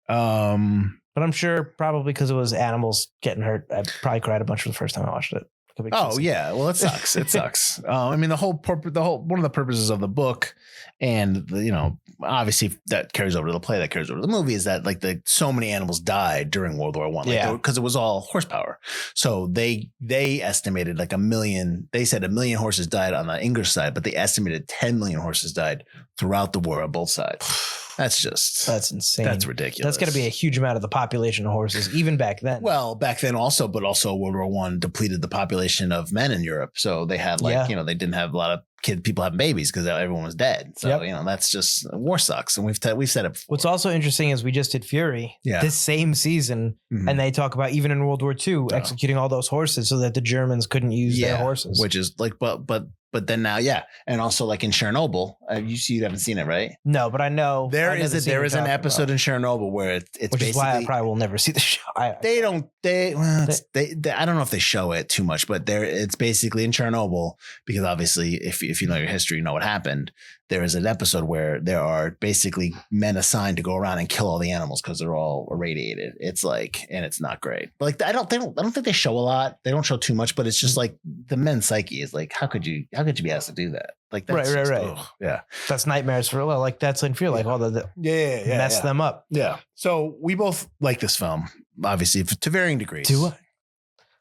But I'm sure probably because it was animals getting hurt, I probably cried a bunch for the first time I watched it. Oh yeah, well it sucks. It sucks. I mean, one of the purposes of the book, and obviously that carries over to the play, that carries over to the movie, is that like so many animals died during World War I, because it was all horsepower. So they estimated like 1 million. They said 1 million horses died on the English side, but they estimated 10 million horses died throughout the war on both sides. That's insane. That's ridiculous. That's going to be a huge amount of the population of horses, even back then. Well, back then also, but also World War I depleted the population of men in Europe. So they had they didn't have a lot of people having babies because everyone was dead. So, that's just, war sucks. And we've said it before. What's also interesting is we just did Fury this same season. Mm-hmm. And they talk about even in World War II, executing all those horses so that the Germans couldn't use their horses. Which is like, but then now, and also like in Chernobyl, you haven't seen it, right? No, but I know there is an episode in Chernobyl where it's which basically, is why I probably will never see the show. I don't know if they show it too much, but it's basically in Chernobyl, because obviously if you know your history, you know what happened. There is an episode where there are basically men assigned to go around and kill all the animals because they're all irradiated. It's like, and it's not great. But like, I don't think they show a lot. They don't show too much, but it's just like the men's psyche is like, how could you be asked to do that? Like that's right. Yeah. That's nightmares for like that's in fear, like all the mess them up. Yeah. So we both like this film, obviously, to varying degrees. Do I?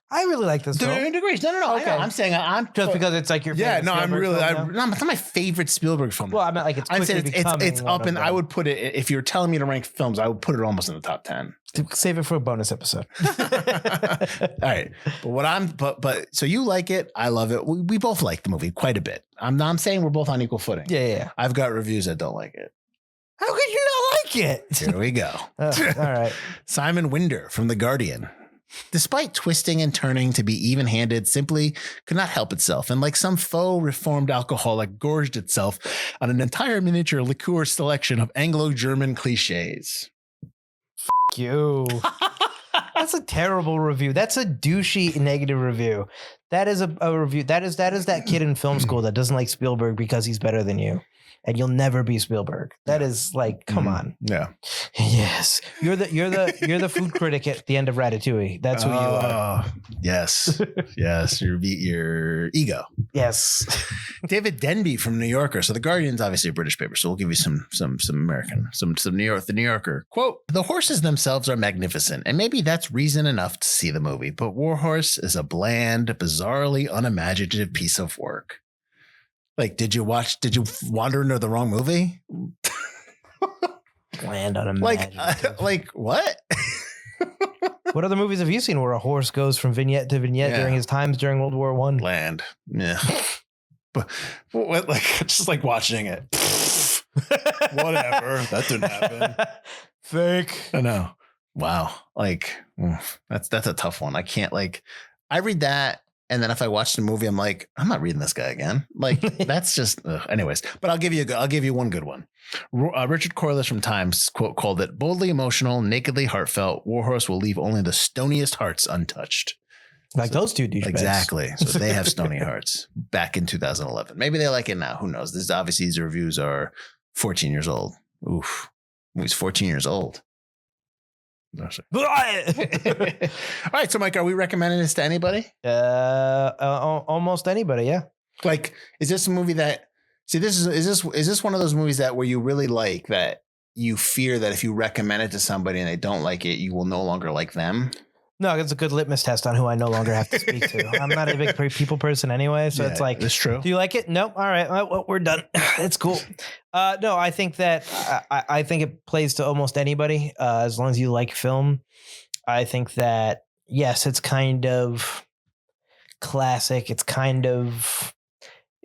I really like this film. Varying degrees. No. Okay. I'm saying I'm just because it's like your favorite. Yeah, no, it's not my favorite Spielberg film. Well, I meant like it's up, and I would put it, if you're telling me to rank films, I would put it almost in the top 10. Save it for a bonus episode. All right. But so you like it. I love it. We both like the movie quite a bit. I'm saying we're both on equal footing. Yeah. I've got reviews that don't like it. How could you not like it? Here we go. All right. Simon Winder from The Guardian. Despite twisting and turning to be even-handed, simply could not help itself, and like some faux reformed alcoholic, gorged itself on an entire miniature liqueur selection of Anglo-German cliches. F*** you. That's a terrible review. That's a douchey negative review. That is a review. That is that kid in film school that doesn't like Spielberg because he's better than you. And you'll never be Spielberg. That is like, come on. Yeah. Yes. You're the food critic at the end of Ratatouille. That's who you are. Yes. Yes. Your ego. Yes. David Denby from New Yorker. So The Guardian's obviously a British paper. So we'll give you some American, some New York, the New Yorker. Quote, the horses themselves are magnificent, and maybe that's reason enough to see the movie. But Warhorse is a bland, bizarrely unimaginative piece of work. Like, did you wander into the wrong movie? Bland, unimaginative. Like what? What other movies have you seen where a horse goes from vignette to vignette during his times during World War I? Bland. Yeah. But like, just like watching it. Whatever. That didn't happen. Fake. I know. Wow. Like, that's a tough one. I can't I read that. And then if I watch the movie, I'm like, I'm not reading this guy again. Like, that's just, anyways. But I'll give you one good one. Richard Corliss from Times called it boldly emotional, nakedly heartfelt. Warhorse will leave only the stoniest hearts untouched. Like those two douchebags. Exactly. So they have stony hearts back in 2011. Maybe they like it now. Who knows? These reviews are 14 years old. Oof. He's 14 years old. All right, so Mike, are we recommending this to anybody? Almost anybody, yeah. Like, is this a movie that? See, is this one of those movies that where you really like that you fear that if you recommend it to somebody and they don't like it, you will no longer like them? No, it's a good litmus test on who I no longer have to speak to. I'm not a big people person anyway, so it's like, that's true. Do you like it? Nope. All right, well, we're done. It's cool. No, I think that I think it plays to almost anybody as long as you like film. I think that yes, it's kind of classic. It's kind of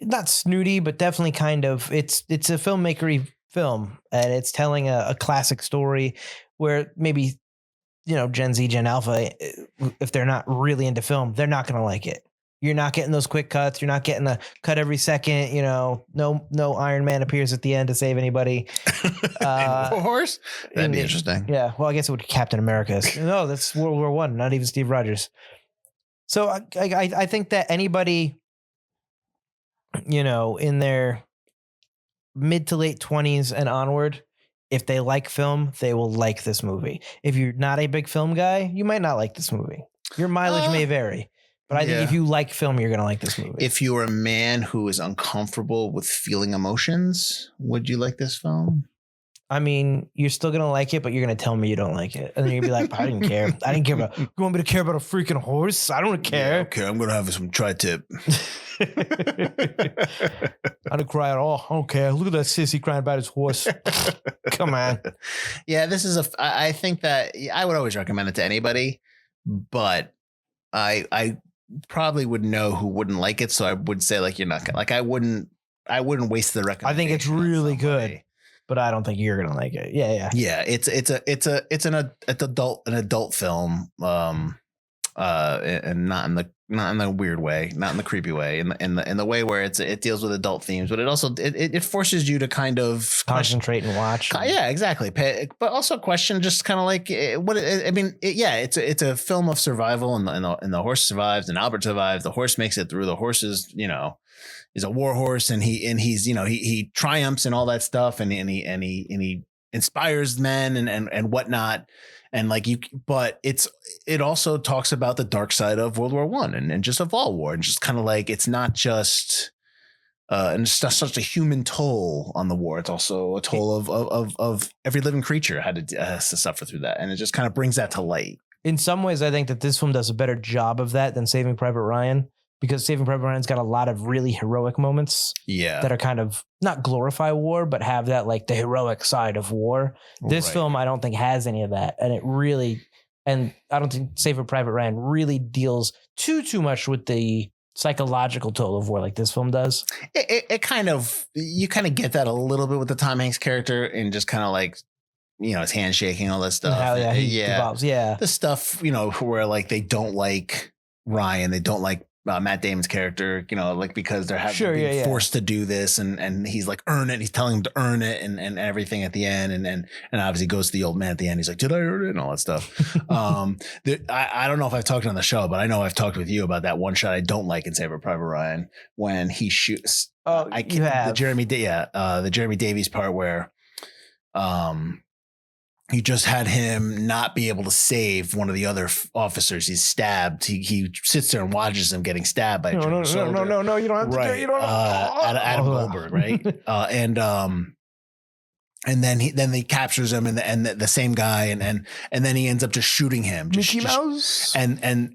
not snooty, but definitely kind of it's a filmmakery film, and it's telling a classic story where maybe, Gen Z, Gen Alpha, if they're not really into film, they're not going to like it. You're not getting those quick cuts. You're not getting a cut every second. No Iron Man appears at the end to save anybody. Horse? That'd be interesting. Yeah. Well, I guess it would be Captain America. No, that's World War I, not even Steve Rogers. So I think that anybody, in their mid to late 20s and onward, if they like film, they will like this movie. If you're not a big film guy, you might not like this movie. Your mileage may vary. But I think if you like film, you're going to like this movie. If you are a man who is uncomfortable with feeling emotions, would you like this film? I mean, you're still going to like it, but you're going to tell me you don't like it. And then you're going to be like, I didn't care. I didn't care about, you want me to care about a freaking horse? I don't care. Yeah, okay, I'm going to have some tri-tip. I didn't cry at all. I don't care. Look at that sissy crying about his horse. Come on. Yeah, this is I think that I would always recommend it to anybody, but I probably would know who wouldn't like it. So I would say like, you're not gonna, like, I wouldn't waste the recommendation. I think it's really good. But I don't think you're gonna like it. Yeah. It's an adult film, and not in the weird way, not in the creepy way, in the way where it deals with adult themes, but it also it forces you to kind of concentrate and watch. Yeah, exactly. But also question, just kind of like it's a film of survival, and the horse survives, and Albert survives. The horse makes it through. The horse is is a war horse, and he triumphs and all that stuff, and he inspires men and whatnot. And but it also talks about the dark side of World War I and just of all war, and just kind of like, it's not just and it's not such a human toll on the war. It's also a toll of every living creature has to suffer through that, and it just kind of brings that to light. In some ways, I think that this film does a better job of that than Saving Private Ryan, because Saving Private Ryan's got a lot of really heroic moments that are kind of not glorify war, but have that like the heroic side of war. This film, I don't think has any of that. And I don't think Saving Private Ryan really deals too much with the psychological toll of war like this film does. It kind of, you kind of get that a little bit with the Tom Hanks character, and just kind of like, his handshaking, all that stuff. He develops, the stuff, where like they don't like Ryan, they don't like Matt Damon's character, because they're being forced to do this, and he's like, earn it. He's telling him to earn it, and everything at the end, and obviously goes to the old man at the end. He's like, did I earn it? And all that stuff. I don't know if I've talked on the show, but I know I've talked with you about that one shot I don't like in Saving Private Ryan, when he shoots. The Jeremy Davies part where, you just had him not be able to save one of the other officers. He's stabbed. He sits there and watches him getting stabbed by a German soldier. No, you don't have to do it. You don't Adam Goldberg, right? And then he captures him, and the same guy, and then he ends up just shooting him. Mickey Mouse. And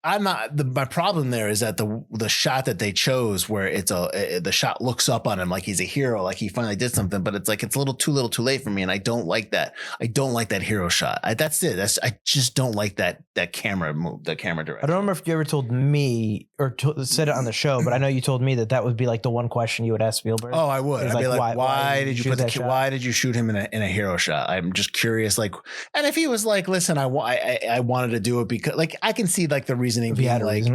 I'm not, my problem there is that the shot that they chose, where the shot looks up on him like he's a hero, like he finally did something, but it's like, it's a little too late for me. And I don't like that. I don't like that hero shot. That's it. I just don't like that camera move, the camera direction. I don't remember if you ever told me or said it on the show, but I know you told me that would be like the one question you would ask Spielberg. Oh, I would. I'd be like, why did you shoot him in a hero shot? I'm just curious. Like, and if he was like, listen, I wanted to do it because, like, I can see like the reasoning being like,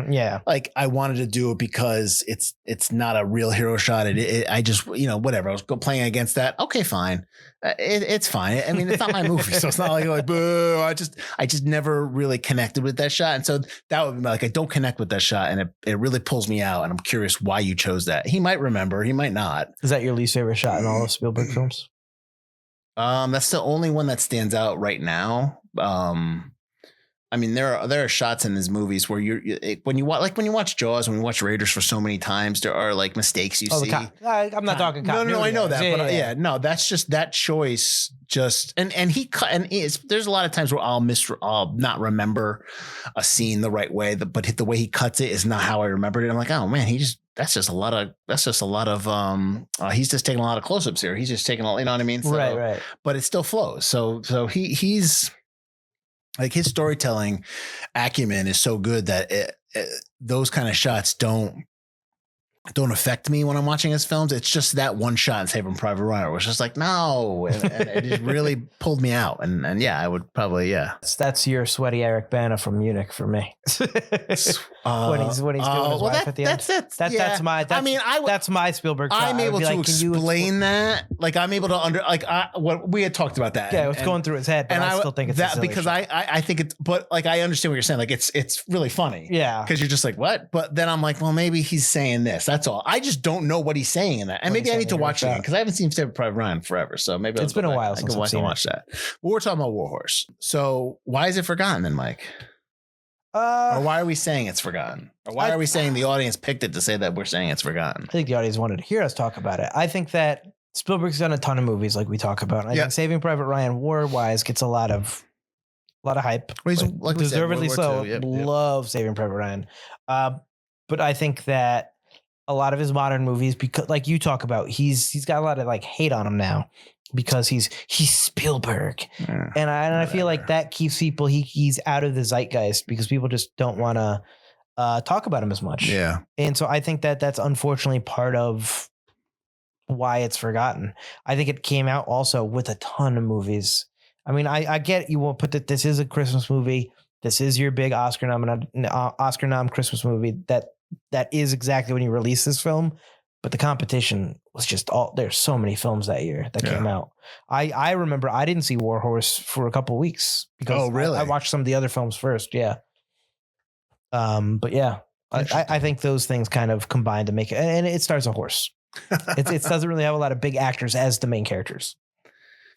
like I wanted to do it because it's not a real hero shot. I just, whatever. I was playing against that. Okay, fine. It's fine. I mean, it's not my movie, so it's not like boo. I just never really connected with that shot, and so that would be like, I don't connect with that shot, and it really pulls me out. And I'm curious why you chose that. He might remember, he might not. Is that your least favorite shot in all of Spielberg films? That's the only one that stands out right now. I mean, there are shots in his movies where when you watch Jaws, when we watch Raiders for so many times, there are like mistakes you see. I'm not talking. No, I know that, no, that's just that choice. Just and there's a lot of times where I'll not remember a scene the right way, but the way he cuts it is not how I remembered it. I'm like, oh man, that's just a lot of he's just taking a lot of close-ups here. He's just taking all, you know what I mean? So, right. But it still flows. So he's. like his storytelling acumen is so good that those kind of shots don't affect me when I'm watching his films. It's just that one shot in Saving Private Ryan was just like, no. And it just really pulled me out. And yeah, I would probably, yeah. That's your sweaty Eric Bana from Munich for me. when he's doing his wife at the end. That's my Spielberg shot. I'm able to explain that. Like I'm able to what we had talked about that. Yeah, it's going through his head, but I still think it's that because I think it's, but like I understand what you're saying. Like it's really funny. Yeah. Because you're just like, what? But then I'm like, well, maybe he's saying this. That's all. I just don't know what he's saying in that. And maybe I need to watch it again because I haven't seen Saving Private Ryan forever. So maybe it's been a while since I can watch that. But we're talking about Warhorse. So why is it forgotten then, Mike? Or why are we saying it's forgotten? Or why are we saying the audience picked it to say that we're saying it's forgotten? I think the audience wanted to hear us talk about it. I think that Spielberg's done a ton of movies like we talk about. I think Saving Private Ryan war-wise gets a lot of hype. Well, like deservedly so. Love Saving Private Ryan. But I think that a lot of his modern movies, because like you talk about, he's got a lot of like hate on him now because he's Spielberg. And I feel like that keeps people, he's out of the zeitgeist because people just don't want to talk about him as much. Yeah. And so I think that that's unfortunately part of why it's forgotten. I think it came out also with a ton of movies. I mean, I get you won't put that this is a Christmas movie. This is your big Oscar nom Christmas movie. That is exactly when you release this film. But the competition was just there's so many films that year that came out. I remember I didn't see Warhorse for a couple of weeks because I watched some of the other films first. Yeah. But yeah, I think those things kind of combine to make it, and it stars a horse. It doesn't really have a lot of big actors as the main characters.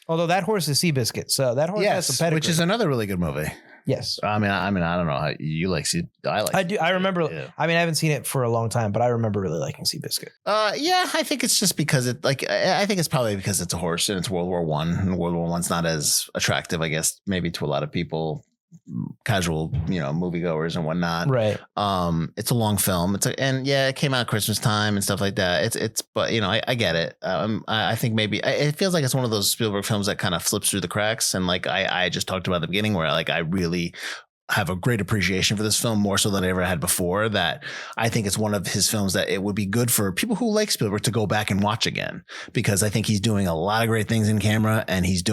Although that horse is Seabiscuit. So that horse has some pedigree. Which is another really good movie. Yes. I mean, I don't know how you like Sea. I do. I remember. Yeah. I mean, I haven't seen it for a long time, but I remember really liking Seabiscuit. Yeah, I think it's just because I think it's probably because it's a horse and it's World War I, and World War I's not as attractive, I guess, maybe to a lot of people, casual, moviegoers and whatnot. Right. It's a long film. It came out at Christmas time and stuff like that. But I get it. I think maybe it feels like it's one of those Spielberg films that kind of flips through the cracks. And like I just talked about at the beginning, where like I really have a great appreciation for this film, more so than I ever had before, that I think it's one of his films that it would be good for people who like Spielberg to go back and watch again, because I think he's doing a lot of great things in camera, and he's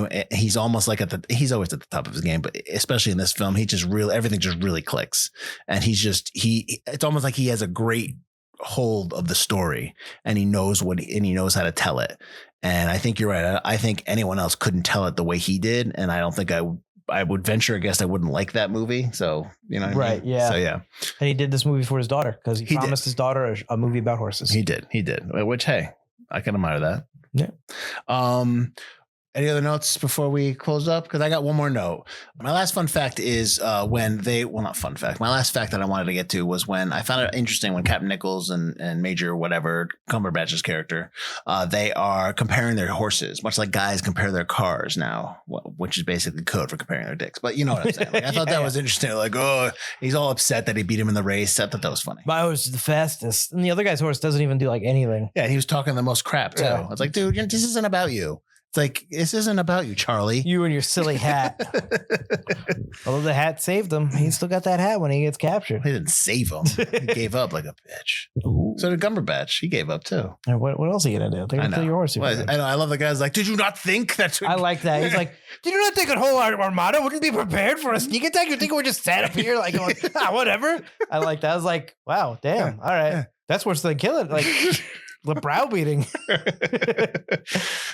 almost like he's always at the top of his game, but especially in this film, everything just really clicks. And it's almost like he has a great hold of the story, and he knows how to tell it. And I think you're right. I think anyone else couldn't tell it the way he did. And I don't think I would venture a guess I wouldn't like that movie. So, right. I mean? Yeah. So, yeah. And he did this movie for his daughter because he promised his daughter a movie about horses. He did. Which, hey, I can admire that. Yeah. Any other notes before we close up? Because I got one more note. My last fun fact is not fun fact. My last fact that I wanted to get to was when I found it interesting when Captain Nichols and Major whatever, Cumberbatch's character, they are comparing their horses, much like guys compare their cars now, which is basically code for comparing their dicks. But you know what I'm saying? Like, I thought that was interesting. Like, oh, he's all upset that he beat him in the race. I thought that was funny. My horse is the fastest. And the other guy's horse doesn't even do like anything. Yeah, he was talking the most crap too. Yeah. I was like, dude, this isn't about you. It's like, this isn't about you, Charlie. You and your silly hat. Although the hat saved him. He still got that hat when he gets captured. He didn't save him. He gave up like a bitch. Ooh. So did Cumberbatch. He gave up too. And what else are you going to do? They're going to kill your horse. Well, I know. I love the guy's like, did you not think that? I like that. He's like, did you not think a whole armada wouldn't be prepared for a sneak attack? You think we're just sat up here like, going, whatever? I like that. I was like, wow, damn. Yeah. All right. Yeah. That's worse than killing. Like, the browbeating.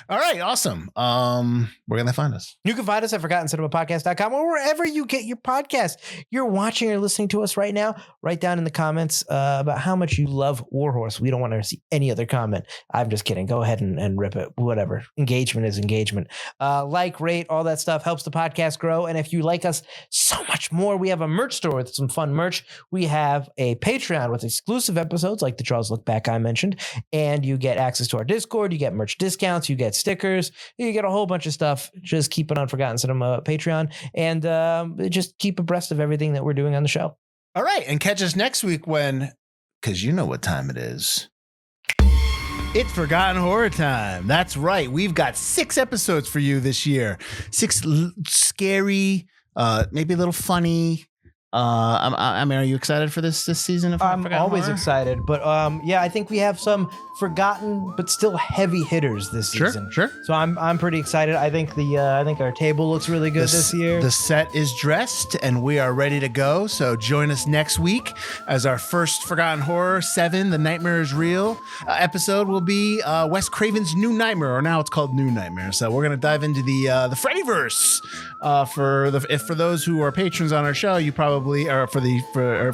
All right. Awesome. Where can they find us? You can find us at ForgottenCinemaPodcast.com or wherever you get your podcast. You're watching or listening to us right now. Write down in the comments about how much you love Warhorse. We don't want to see any other comment. I'm just kidding. Go ahead and rip it. Whatever. Engagement is engagement. Like, rate, all that stuff helps the podcast grow. And if you like us so much more, we have a merch store with some fun merch. We have a Patreon with exclusive episodes like the Charles Look Back I mentioned. And you get access to our Discord, you get merch discounts, you get stickers, you get a whole bunch of stuff. Just keep it on Forgotten Cinema Patreon and just keep abreast of everything that we're doing on the show. All right. And catch us next week because you know what time it is. It's Forgotten Horror Time. That's right. We've got 6 episodes for you this year. 6 scary, maybe a little funny. I mean, are you excited for this season of I'm Forgotten always Horror? excited, but yeah, I think we have some forgotten but still heavy hitters this season. Sure. So I'm pretty excited. I think our table looks really good this year. The set is dressed and we are ready to go. So join us next week as our first Forgotten Horror 7, The Nightmare is Real episode will be Wes Craven's New Nightmare, or now it's called New Nightmare. So we're gonna dive into the Freddyverse. For those who are patrons on our show, you probably or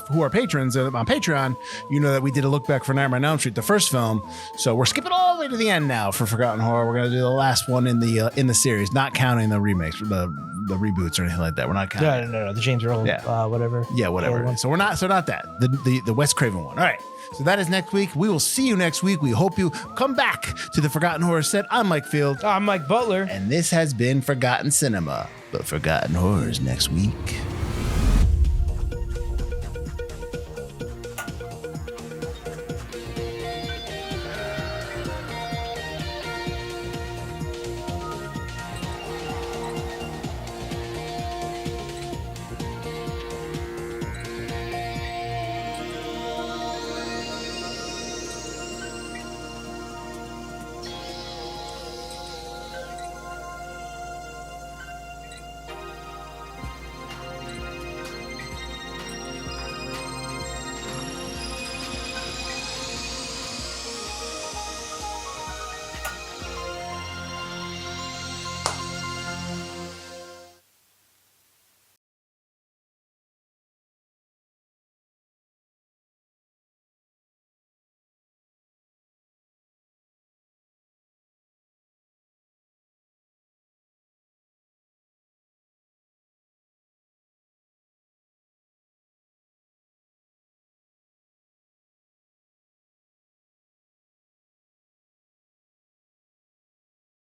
who are patrons on Patreon, you know that we did a look back for Nightmare on Elm Street, the first film. So we're skipping all the way to the end now for Forgotten Horror. We're gonna do the last one in the series, not counting the remakes, the reboots or anything like that. We're not counting. No, the James Earl, whatever. Yeah, whatever. So we're not that. The Wes Craven one. All right. So that is next week. We will see you next week. We hope you come back to the Forgotten Horror set. I'm Mike Field. I'm Mike Butler. And this has been Forgotten Cinema. But Forgotten Horrors next week.